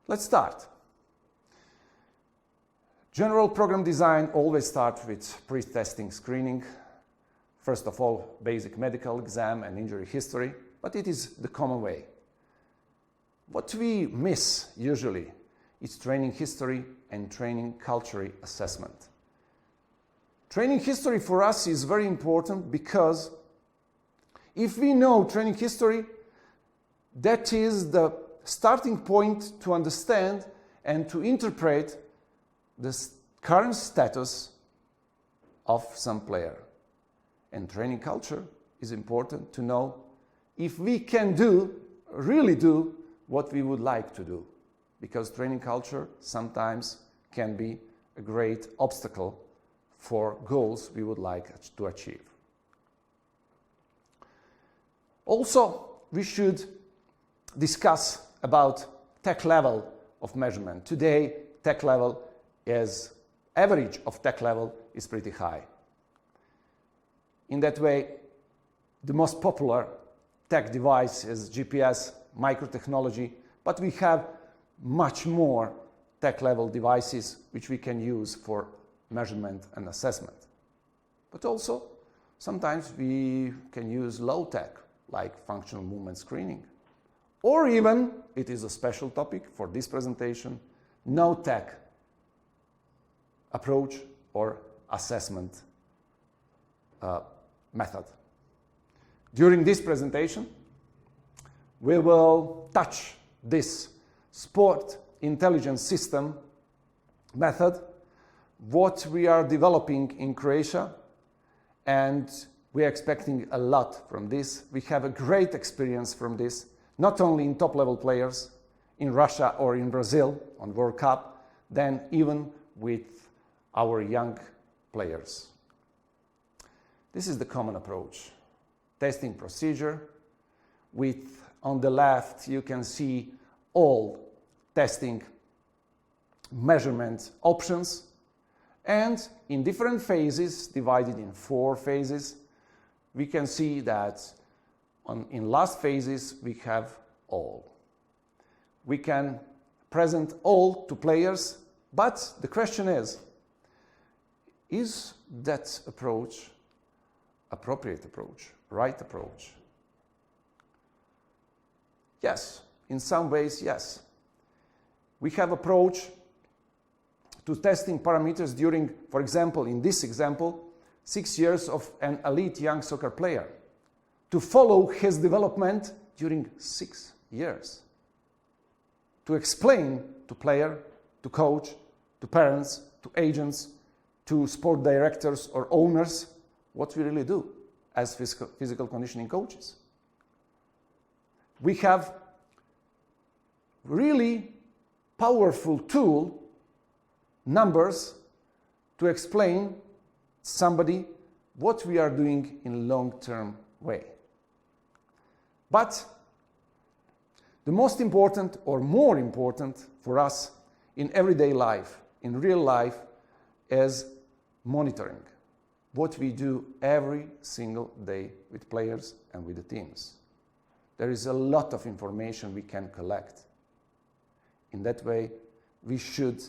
Let's start. General program design always starts with pre-testing screening. First of all, basic medical exam and injury history, but it is the common way. What we miss usually is training history and training culture assessment. Training history for us is very important because if we know training history, that is the starting point to understand and to interpret the current status of some player. And training culture is important to know if we can really do what we would like to do. Because training culture sometimes can be a great obstacle for goals we would like to achieve. Also, we should discuss about tech level of measurement. Today, tech level is average of tech level is pretty high. In that way, the most popular tech device is GPS, microtechnology, but we have much more tech level devices which we can use for measurement and assessment. But also, sometimes we can use low tech, like functional movement screening. Or even, it is a special topic for this presentation, no tech approach or assessment method. During this presentation, we will touch this sport intelligence system method, what we are developing in Croatia, and we are expecting a lot from this. We have a great experience from this, not only in top-level players in Russia or in Brazil on World Cup, then even with our young players. This is the common approach. Testing procedure. With, on the left, you can see all testing measurement options, and in different phases, divided in 4 phases, we can see that in last phases we have all. We can present all to players, but the question is that approach appropriate approach, right approach? Yes, in some ways, yes. We have approach to testing parameters during, for example, in this example, 6 years of an elite young soccer player, to follow his development during 6 years, to explain to player, to coach, to parents, to agents, to sport directors or owners what we really do as physical conditioning coaches. We have really powerful tool, numbers, to explain somebody what we are doing in long-term way. But the most important or more important for us in everyday life, in real life, is monitoring what we do every single day with players and with the teams. There is a lot of information we can collect. In that way, we should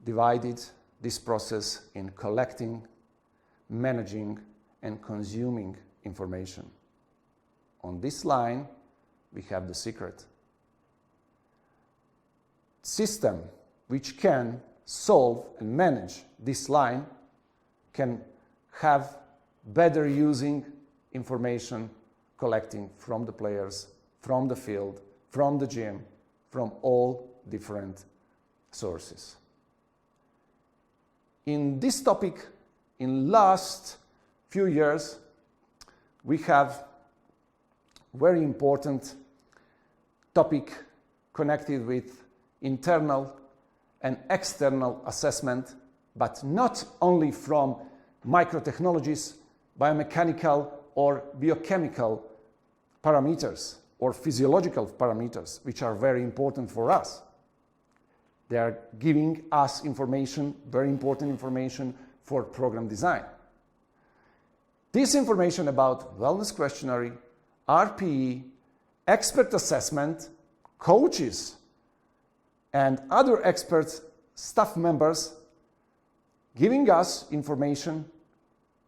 divide this process in collecting, managing, and consuming information. On this line, we have the secret. System which can solve and manage this line can have better using information collecting from the players, from the field, from the gym, from all different sources. In this topic, in last few years, we have very important topic connected with internal and external assessment, but not only from microtechnologies, biomechanical or biochemical parameters or physiological parameters, which are very important for us. They are giving us information, very important information for program design. This information about wellness questionnaire, RPE, expert assessment, coaches, and other experts, staff members, giving us information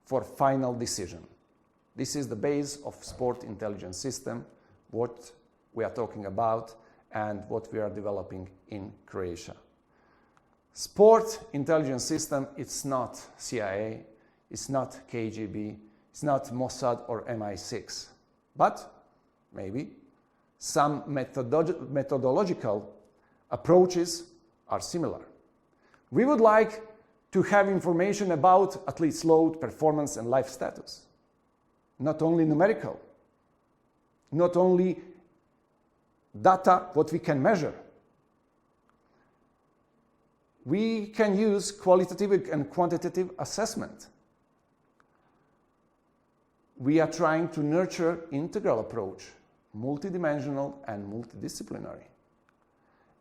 for final decision. This is the base of sport intelligence system, what we are talking about and what we are developing in Croatia. Sport intelligence system, it's not CIA, it's not KGB, it's not Mossad or MI6, but maybe some methodological approaches are similar. We would like to have information about athletes' load, performance and life status. Not only numerical, not only data, what we can measure. We can use qualitative and quantitative assessment. We are trying to nurture integral approach, multidimensional and multidisciplinary.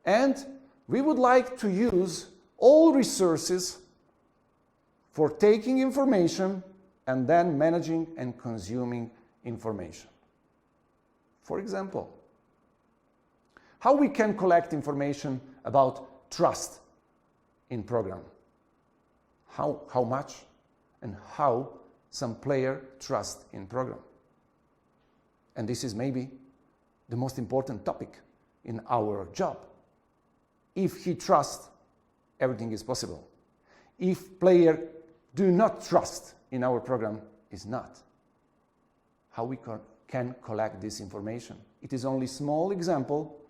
And we would like to use all resources for taking information and then managing and consuming information. For example, how we can collect information about trust in program. How much and how some player trust in program. And this is maybe the most important topic in our job. If he trusts, everything is possible. If player do not trust in our program, is not. How we can collect this information. It is only small example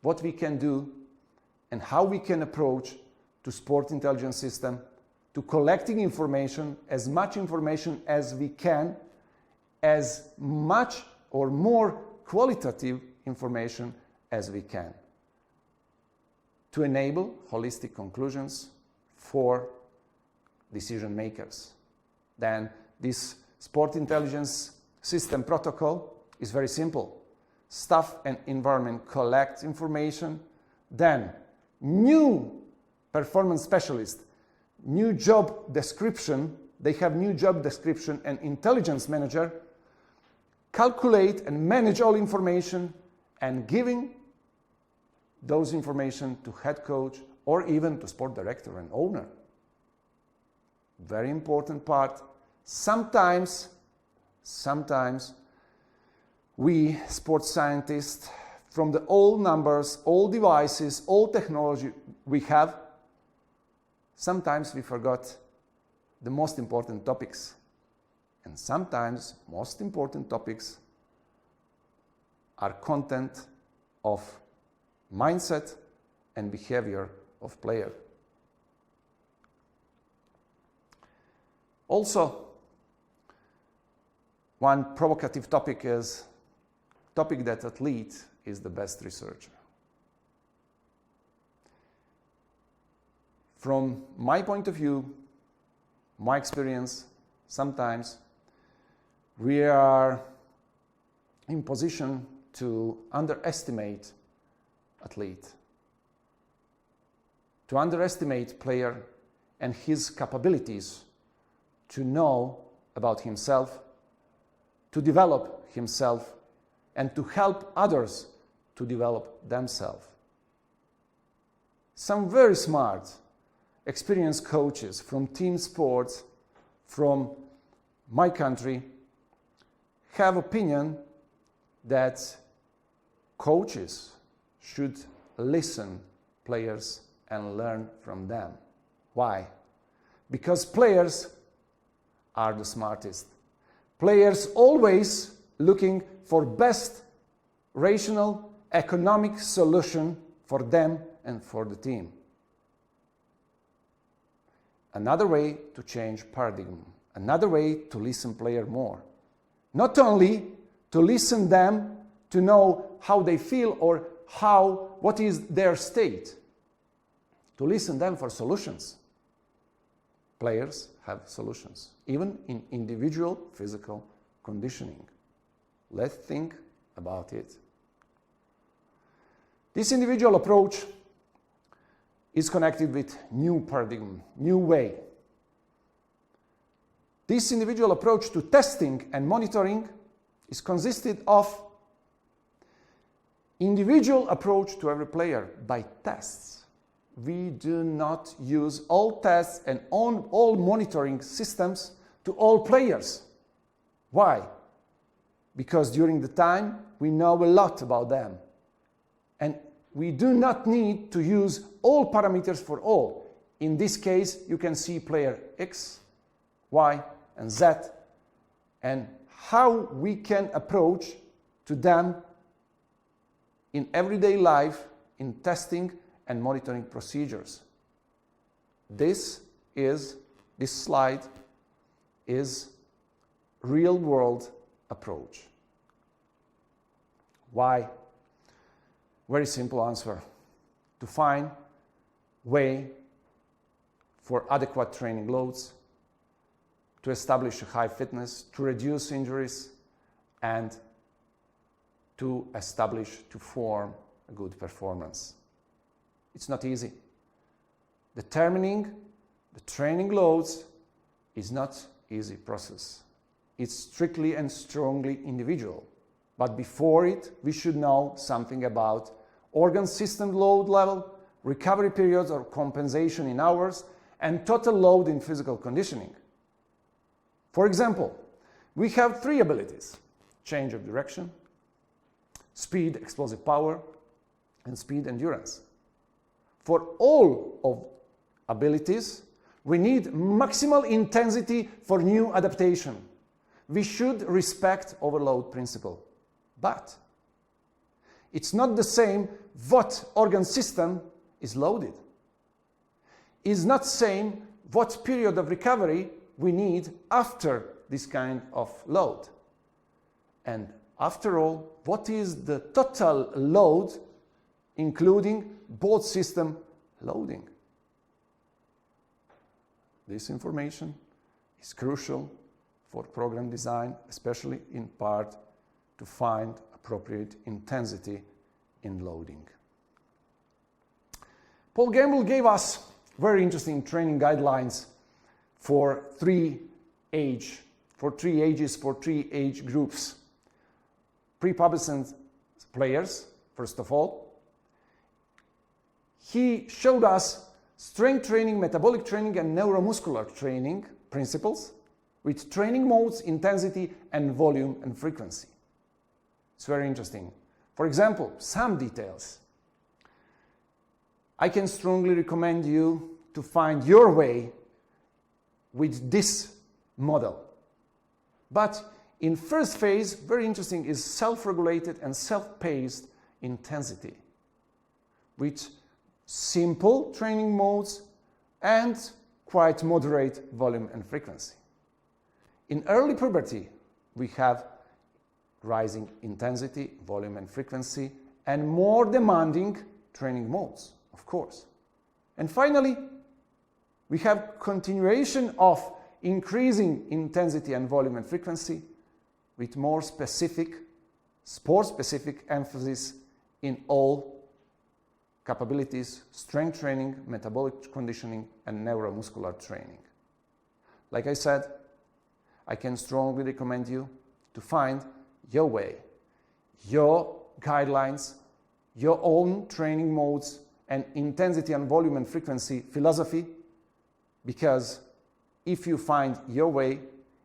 what we can do and how we can approach to sport intelligence system, to collecting information, as much information as we can, as much or more qualitative information as we can, to enable holistic conclusions for decision makers. Then this sport intelligence system protocol is very simple. Staff and environment collect information, then new performance specialist, new job description, they have new job description and intelligence manager calculate and manage all information and giving those information to head coach or even to sport director and owner. Very important part. Sometimes we sports scientists, from the old numbers, old devices, old technology we have, sometimes we forgot the most important topics. And sometimes most important topics are content of mindset and behavior of player. Also, one provocative topic is topic that athlete is the best researcher. From my point of view, my experience, sometimes we are in position to underestimate athlete, to underestimate player and his capabilities to know about himself, to develop himself, and to help others to develop themselves. Some very smart, experienced coaches from team sports, from my country, have opinion that coaches should listen players and learn from them. Why? Because players are the smartest. Players always looking for best rational economic solution for them and for the team. Another way to change paradigm, another way to listen player more. Not only to listen them to know how they feel or what is their state, to listen them for solutions. Players have solutions, even in individual physical conditioning. Let's think about it. This individual approach is connected with new paradigm, new way. This individual approach to testing and monitoring is consisted of individual approach to every player by tests. we do not use all tests and all monitoring systems to all players. Why? Because during the time we know a lot about them. And we do not need to use all parameters for all. In this case, you can see player X, Y, and Z, and how we can approach to them in everyday life, in testing and monitoring procedures. This slide is real-world approach. Why? Very simple answer. To find way for adequate training loads, to establish a high fitness, to reduce injuries, and to form a good performance. It's not easy. Determining the training loads is not easy process. It's strictly and strongly individual. But before it, we should know something about organ system load level, recovery periods or compensation in hours, and total load in physical conditioning. For example, we have 3 abilities: change of direction, speed, explosive power, and speed endurance. For all of abilities, we need maximal intensity for new adaptation. We should respect overload principle. But it's not the same what organ system is loaded. It's not same what period of recovery we need after this kind of load. And after all, what is the total load, including both system loading? This information is crucial for program design, especially in part to find appropriate intensity in loading. Paul Gamble gave us very interesting training guidelines for 3 ages, for 3 age groups. Prepubescent players, first of all. He showed us strength training, metabolic training, and neuromuscular training principles with training modes, intensity, and volume and frequency. It's very interesting. For example, some details. I can strongly recommend you to find your way with this model. But in first phase, very interesting is self-regulated and self-paced intensity with simple training modes and quite moderate volume and frequency. In early puberty, we have rising intensity, volume and frequency, and more demanding training modes, of course. And finally, we have continuation of increasing intensity and volume and frequency with more specific, sport-specific emphasis in all capabilities, strength training, metabolic conditioning, and neuromuscular training. Like I said, I can strongly recommend you to find your way, your guidelines, your own training modes, and intensity and volume and frequency philosophy, because if you find your way,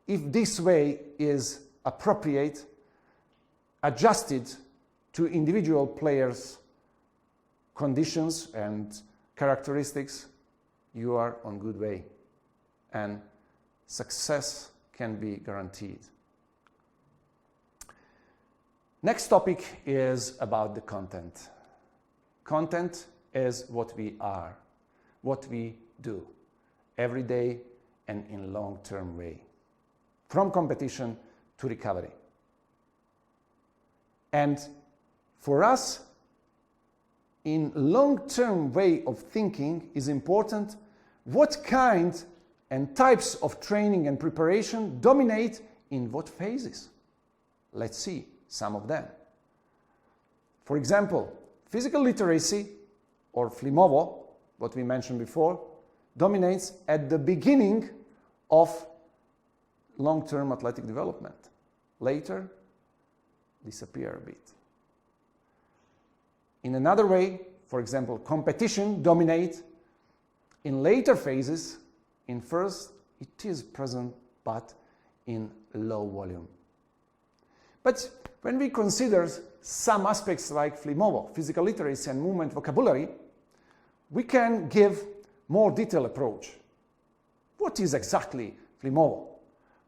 if this way is appropriate, adjusted to individual players' conditions and characteristics, you are on good way, and success can be guaranteed. Next topic is about the content. Content is what we are, what we do every day and in long-term way, from competition to recovery. And for us, in long-term way of thinking is important what kind and types of training and preparation dominate in what phases. Let's see some of them. For example, physical literacy, or FLIMOVO, what we mentioned before, dominates at the beginning of long-term athletic development. Later, disappear a bit. In another way, for example, competition dominate in later phases. In first, it is present, but in low volume. But when we consider some aspects like FLIMOVO, physical literacy and movement vocabulary, we can give more detailed approach. What is exactly FLIMOVO?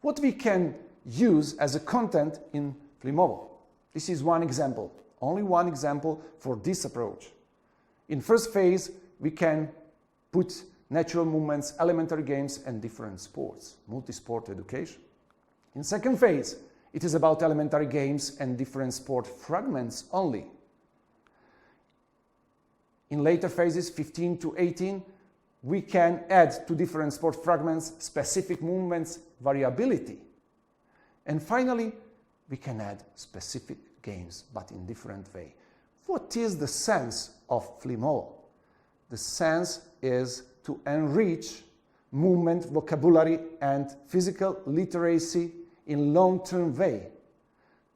What we can use as a content in FLIMOVO? This is one example, only one example for this approach. In first phase, we can put natural movements, elementary games, and different sports, multi-sport education. In second phase, it is about elementary games and different sport fragments only. In later phases, 15 to 18, we can add to different sport fragments specific movements variability. And finally, we can add specific games, but in different way. What is the sense of FLIMOVO? The sense is to enrich movement, vocabulary, and physical literacy in long-term way,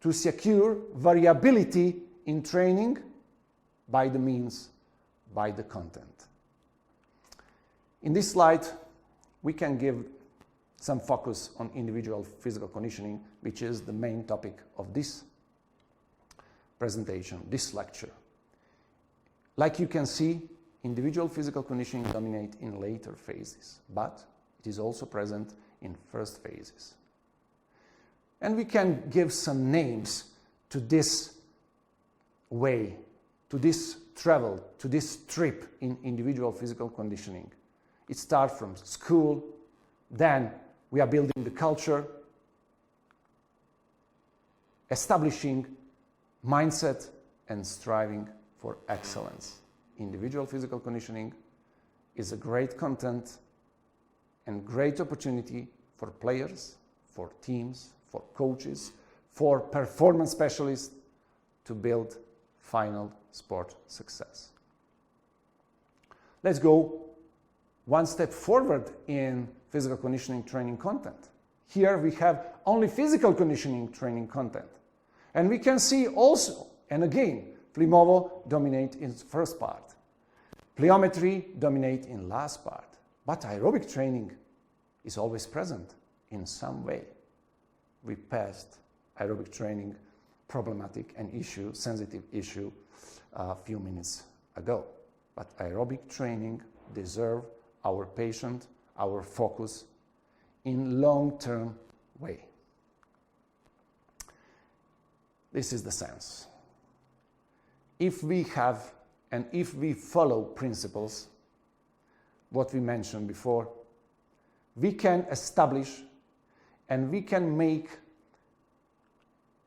to secure variability in training by the means, by the content. In this slide, we can give some focus on individual physical conditioning, which is the main topic of this presentation, this lecture. Like you can see, individual physical conditioning dominate in later phases, but it is also present in first phases. And we can give some names to this way, to this travel, to this trip in individual physical conditioning. It starts from school, then we are building the culture, establishing mindset, and striving for excellence. Individual physical conditioning is a great content and great opportunity for players, for teams, for coaches, for performance specialists to build final sport success. Let's go one step forward in physical conditioning training content. Here we have only physical conditioning training content. And we can see also, and again, FLIMOVO dominate in first part. Plyometry dominate in last part. But aerobic training is always present in some way. We passed aerobic training problematic and issue, sensitive issue a few minutes ago. But aerobic training deserve our patient, our focus in long-term way. This is the sense. If we have and if we follow principles, what we mentioned before, we can establish and we can make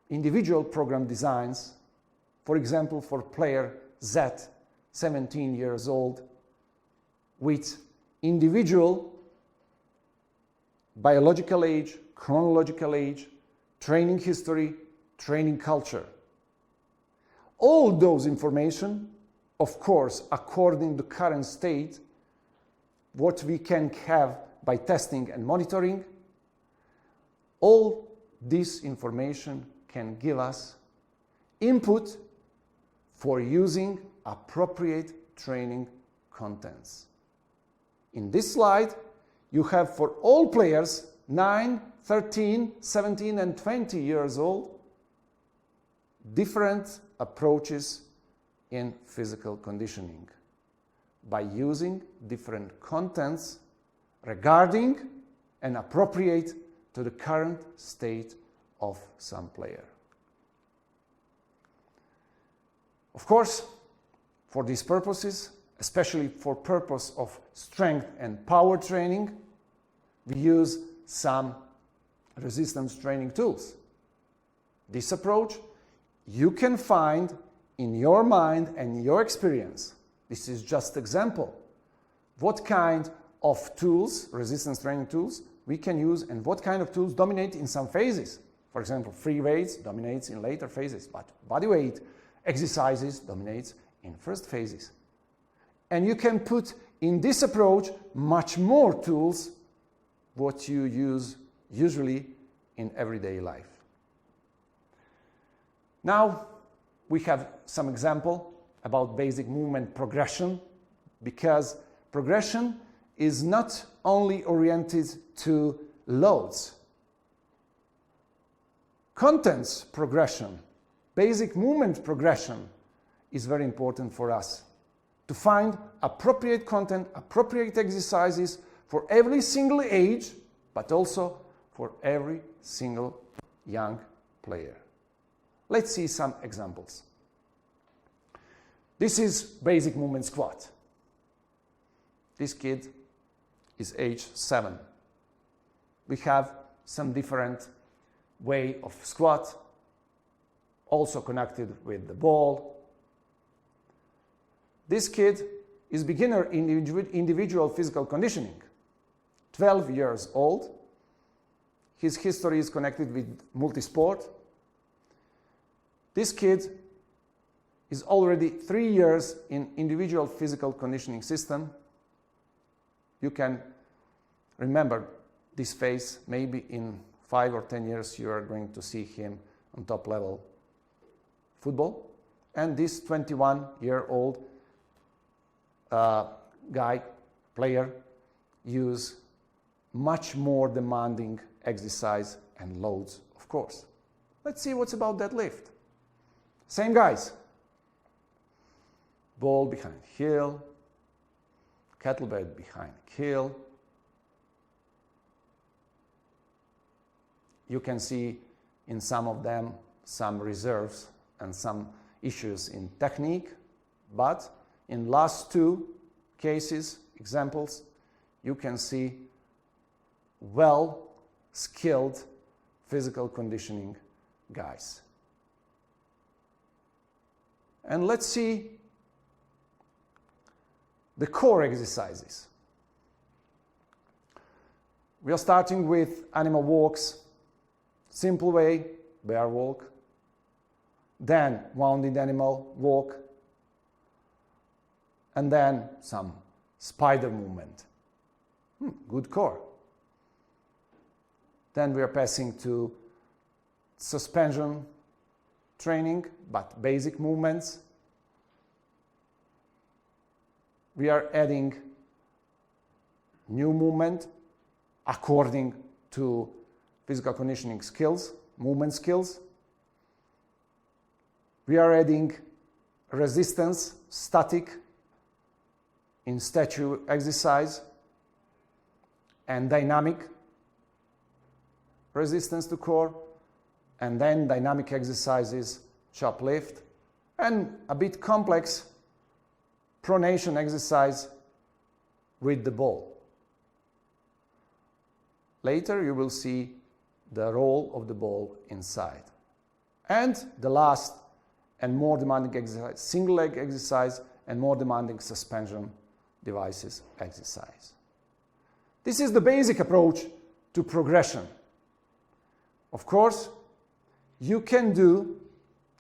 individual program designs, for example, for player Z, 17 years old, with individual biological age, chronological age, training history, training culture. All those information, of course, according to current state, what we can have by testing and monitoring, all this information can give us input for using appropriate training contents. In this slide, you have for all players 9, 13, 17, and 20 years old, different approaches in physical conditioning by using different contents regarding and appropriate to the current state of some player. Of course, for these purposes, especially for purpose of strength and power training, we use some resistance training tools. This approach you can find in your mind and your experience. This is just example. What kind of tools, resistance training tools, we can use and what kind of tools dominate in some phases. For example, free weights dominates in later phases, but body weight exercises dominates in first phases. And you can put in this approach much more tools what you use usually in everyday life. Now we have some example about basic movement progression, because progression is not only oriented to loads. Contents progression, basic movement progression is very important for us to find appropriate content, appropriate exercises for every single age, but also for every single young player. Let's see some examples. This is basic movement squat. This kid is age 7. We have some different way of squat, also connected with the ball. This kid is beginner in individual physical conditioning, 12 years old. His history is connected with multisport. This kid is already 3 years in individual physical conditioning system. You can remember this face. Maybe in 5 or 10 years you are going to see him on top level football. And this 21-year-old player use much more demanding exercise and loads, of course. Let's see what's about deadlift. Same guys. Ball behind heel, kettlebell behind heel. You can see in some of them some reserves and some issues in technique, but in last 2 cases, examples, you can see well-skilled physical conditioning guys. And let's see the core exercises. We are starting with animal walks, simple way, bear walk, then wounded animal walk, and then some spider movement. Good core. Then we are passing to suspension training, but basic movements. We are adding new movement according to physical conditioning skills, movement skills. We are adding resistance, static, in statue exercise, and dynamic resistance to core, and then dynamic exercises, chop lift, and a bit complex pronation exercise with the ball. Later you will see the role of the ball inside. And the last and more demanding exercise, single leg exercise, and more demanding suspension devices exercise. This is the basic approach to progression. Of course, you can do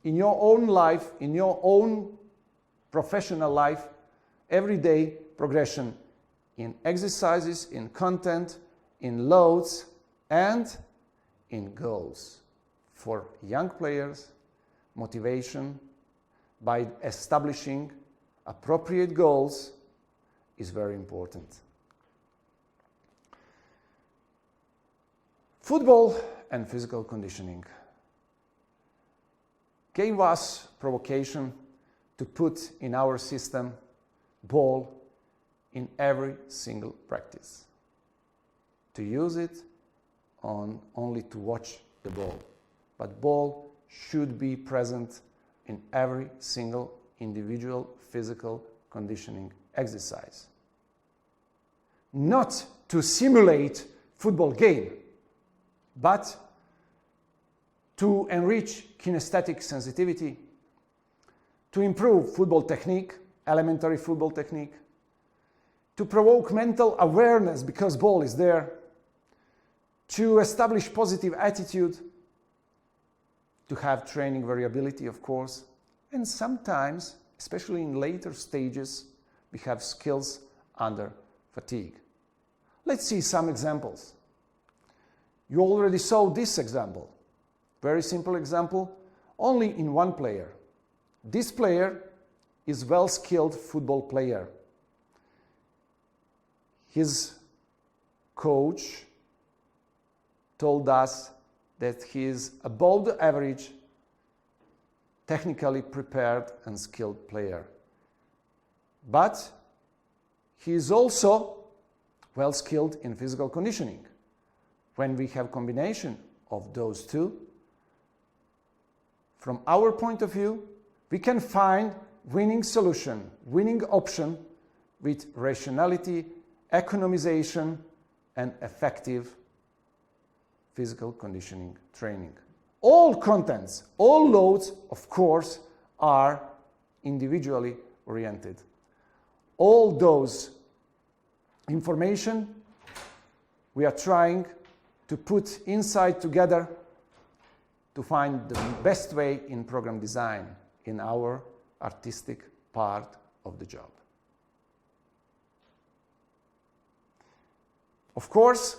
in your own life, in your own professional life, everyday progression in exercises, in content, in loads, and in goals. For young players, motivation by establishing appropriate goals is very important. Football and physical conditioning gave us provocation to put in our system ball in every single practice, to use it only to watch the ball, but ball should be present in every single individual physical conditioning exercise. Not to simulate football game, but to enrich kinesthetic sensitivity, to improve football technique, elementary football technique, to provoke mental awareness because ball is there, to establish positive attitude, to have training variability, of course, and sometimes, especially in later stages, we have skills under fatigue. Let's see some examples. You already saw this example. Very simple example, only in one player. This player is well-skilled football player. His coach told us that he is above the average, technically prepared and skilled player. But he is also well skilled in physical conditioning. When we have combination of those two, from our point of view, we can find winning solution, winning option with rationality, economization, and effective physical conditioning training. All contents, all loads, of course, are individually oriented. All those information we are trying to put inside together to find the best way in program design in our artistic part of the job. Of course,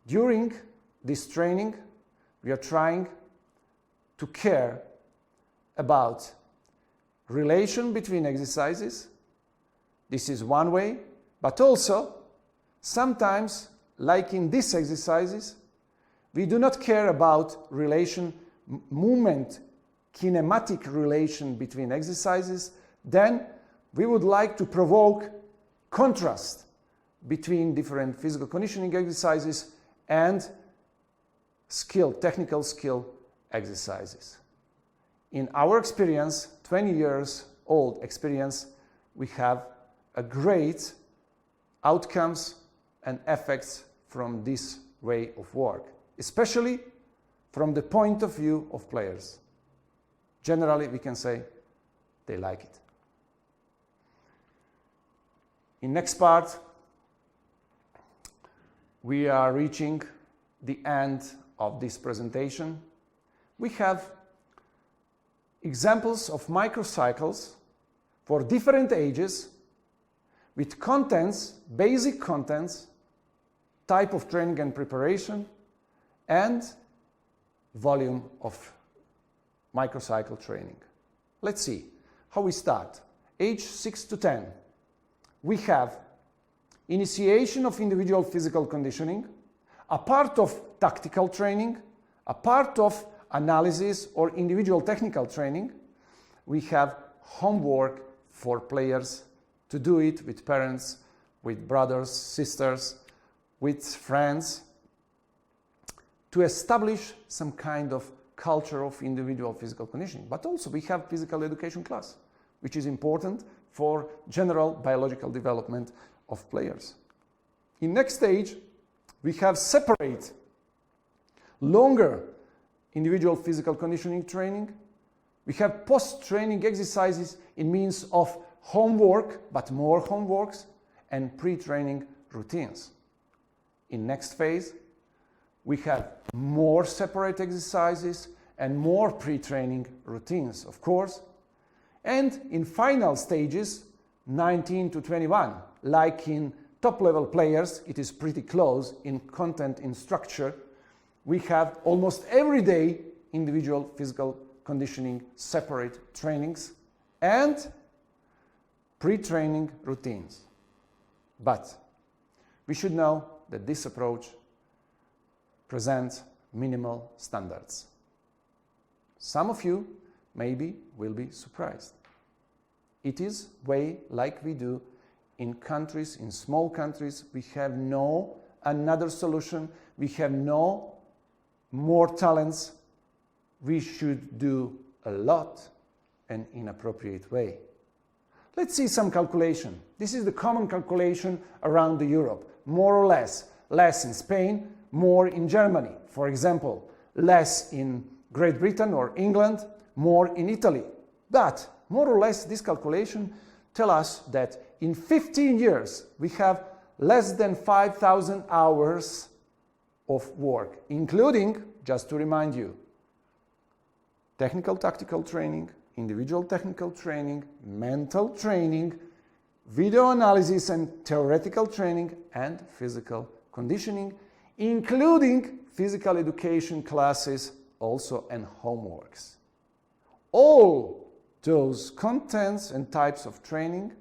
during this training, we are trying to care about relation between exercises. This is one way, but also sometimes, like in these exercises, we do not care about relation, movement, kinematic relation between exercises. Then we would like to provoke contrast between different physical conditioning exercises and skill, technical skill exercises. In our experience, 20 years old experience, we have a great outcomes and effects from this way of work, especially from the point of view of players. Generally, we can say they like it. In next part, we are reaching the end of this presentation. We have examples of microcycles for different ages with contents, basic contents, type of training and preparation, and volume of microcycle training. Let's see how we start. Age 6 to 10. We have initiation of individual physical conditioning, a part of tactical training, a part of analysis or individual technical training. We have homework for players to do it with parents, with brothers, sisters, with friends, to establish some kind of culture of individual physical conditioning. But also we have physical education class, which is important for general biological development of players. In next stage, we have separate longer individual physical conditioning training. We have post-training exercises in means of homework, but more homeworks, and pre-training routines. In next phase, we have more separate exercises and more pre-training routines, of course. And in final stages, 19 to 21, like in top-level players, it is pretty close in content, in structure. We have almost every day individual physical conditioning separate trainings and pre-training routines. But we should know that this approach presents minimal standards. Some of you maybe will be surprised. It is way like we do in countries, in small countries. We have no another solution. We have no more talents. We should do a lot and in appropriate way. Let's see some calculation. This is the common calculation around Europe, more or less. Less in Spain, more in Germany. For example, less in Great Britain or England, more in Italy. But more or less this calculation tells us that in 15 years we have less than 5,000 hours of work, including, just to remind you, technical tactical training, individual technical training, mental training, video analysis and theoretical training, and physical conditioning, including physical education classes also and homeworks. All those contents and types of training,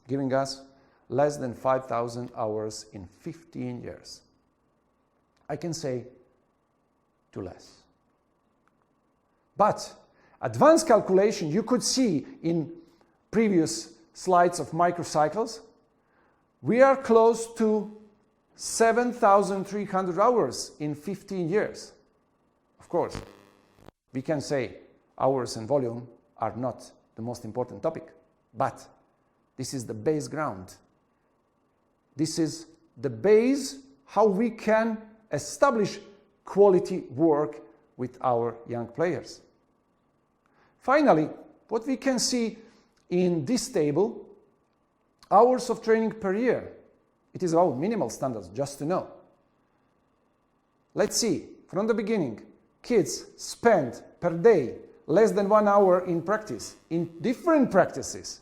giving us less than 5,000 hours in 15 years. I can say too less. But advanced calculation, you could see in previous slides of microcycles, we are close to 7,300 hours in 15 years. Of course, we can say hours and volume are not the most important topic, but this is the base ground. This is the base how we can establish quality work with our young players. Finally, what we can see in this table, hours of training per year. It is our minimal standards, just to know. Let's see, from the beginning, kids spend per day less than 1 hour in practice, in different practices.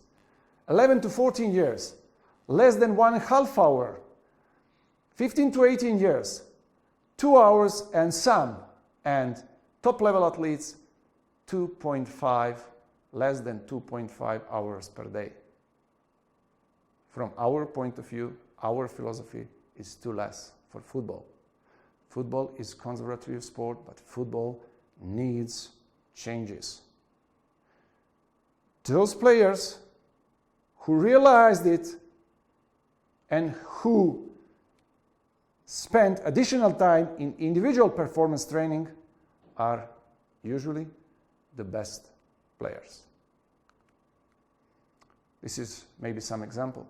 11 to 14 years, less than 1.5 hour. 15 to 18 years, 2 hours and some. And top level athletes, 2.5, less than 2.5 hours per day. From our point of view, our philosophy is too less for football. Football is a conservative sport, but football needs changes. Those players who realized it and who spent additional time in individual performance training are usually the best players. This is maybe some example.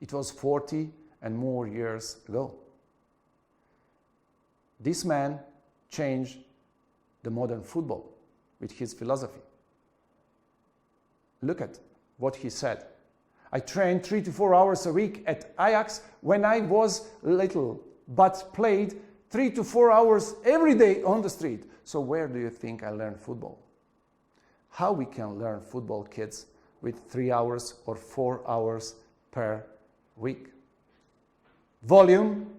It was 40 and more years ago. This man changed the modern football with his philosophy. Look at what he said. I trained 3 to 4 hours a week at Ajax when I was little, but played 3 to 4 hours every day on the street. So where do you think I learned football? How we can learn football, kids, with 3 hours or 4 hours per week? Volume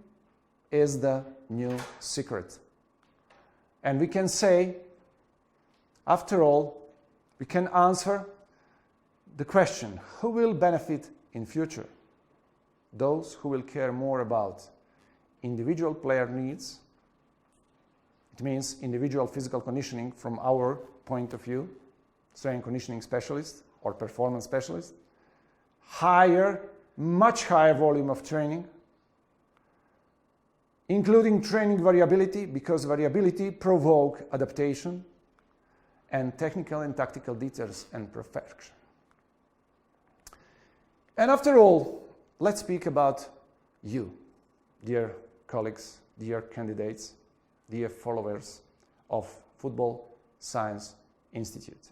is the new secret. And we can say, after all, we can answer the question, who will benefit in future? Those who will care more about individual player needs. It means individual physical conditioning from our point of view, strength and conditioning specialist or performance specialist. Much higher volume of training, including training variability, because variability provokes adaptation, and technical and tactical details and perfection. And after all, let's speak about you, dear colleagues, dear candidates, dear followers of Football Science Institute.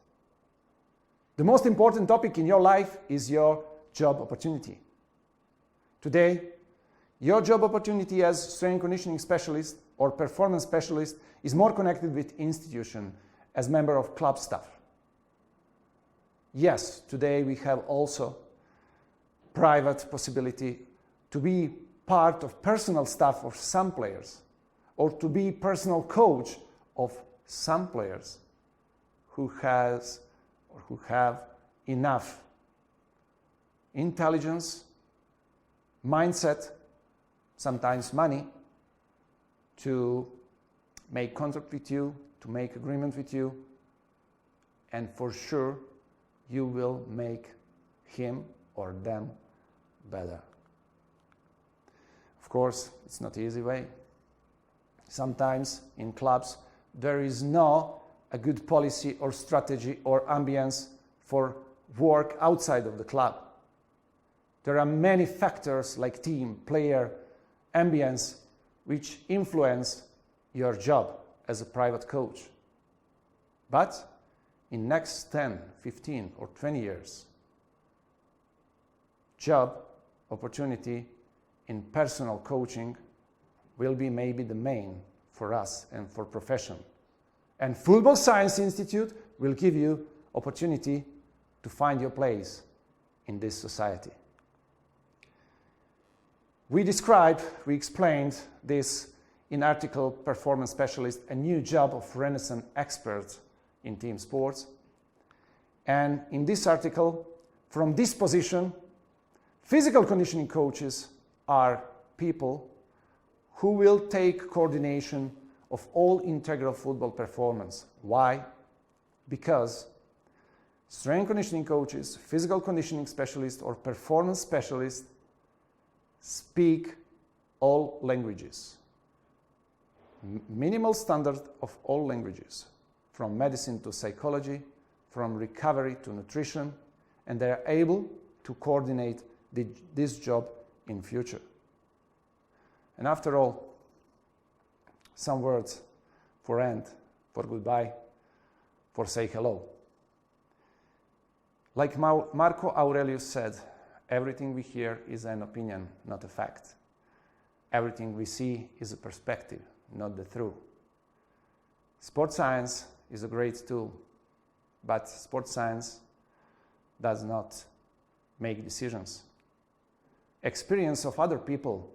The most important topic in your life is your job opportunity. Today, your job opportunity as strength and conditioning specialist or performance specialist is more connected with institution as member of club staff. Yes, today we have also private possibility to be part of personal staff of some players or to be personal coach of some players who has or who have enough intelligence, mindset, sometimes money, to make contract with you, to make agreement with you, and for sure you will make him or them better. Of course, it's not an easy way. Sometimes in clubs there is no a good policy or strategy or ambience for work outside of the club. There are many factors like team, player, ambience, which influence your job as a private coach. But in next 10, 15 or 20 years, job opportunity in personal coaching will be maybe the main for us and for profession. And Football Science Institute will give you opportunity to find your place in this society. We explained this in article Performance Specialist, a new job of Renaissance experts in team sports. And in this article, from this position, physical conditioning coaches are people who will take coordination of all integral football performance. Why? Because strength conditioning coaches, physical conditioning specialists, or performance specialists speak all languages. Minimal standard of all languages, from medicine to psychology, from recovery to nutrition, and they are able to coordinate this job in future. And after all, some words for end, for goodbye, for say hello. Like Marco Aurelius said, everything we hear is an opinion, not a fact. Everything we see is a perspective, not the truth. Sports science is a great tool, but sports science does not make decisions. Experience of other people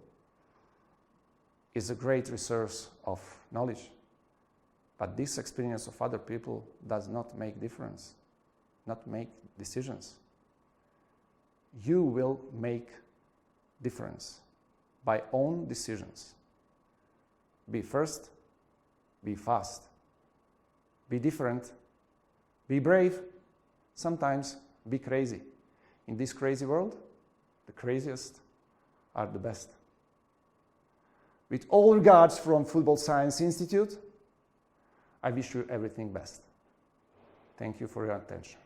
is a great resource of knowledge, but this experience of other people does not make difference, not make decisions. You will make difference by own decisions. Be first, be fast, be different, be brave, sometimes be crazy. In this crazy world, the craziest are the best. With all regards from Football Science Institute, I wish you everything best. Thank you for your attention.